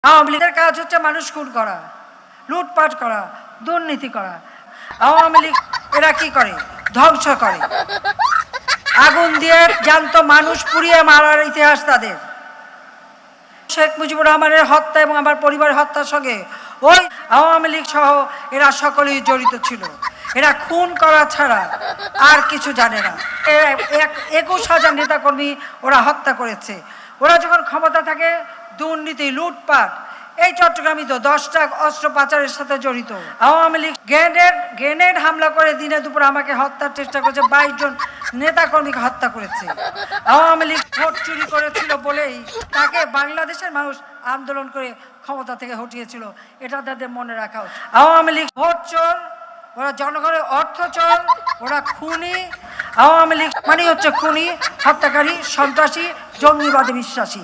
আওয়ামী লীগের কাজ হচ্ছে মানুষ খুন করা, লুটপাট করা, দুর্নীতি করা। আওয়ামী লীগ এরা কি করে? ধ্বংস করে, আগুন দিয়ে জ্যান্ত মানুষ পুড়িয়ে মারার ইতিহাস তাদের। শেখ মুজিবুর রহমানের হত্যা এবং আমার পরিবারের হত্যার সঙ্গে ওই আওয়ামী লীগ সহ এরা সকলেই জড়িত ছিল। এরা খুন করা ছাড়া আর কিছু জানে না। 21,000 নেতাকর্মী ওরা হত্যা করেছে। ওরা যখন ক্ষমতা থাকে দুর্নীতি, লুটপাট, এই চট্টগ্রামই তো 10টা অস্ত্র পাচারের সাথে জড়িত। আওয়ামী লীগ গ্রেনেড হামলা করে দিনে দুপুরে আমাকে হত্যার চেষ্টা করেছে, 22 জন নেতাকর্মীকে হত্যা করেছে। আওয়ামী লীগ ভোট চুরি করেছিল বলেই তাকে বাংলাদেশের মানুষ আন্দোলন করে ক্ষমতা থেকে হটিয়েছিল, এটা তাদের মনে রাখা উচিত। আওয়ামী লীগ ভোট চোর, ওরা জনগণের অর্থ চোর, ওরা খুনি। আওয়ামী লীগ মানে হচ্ছে খুনি, হত্যাকারী, সন্ত্রাসী, জঙ্গিবাদে বিশ্বাসী।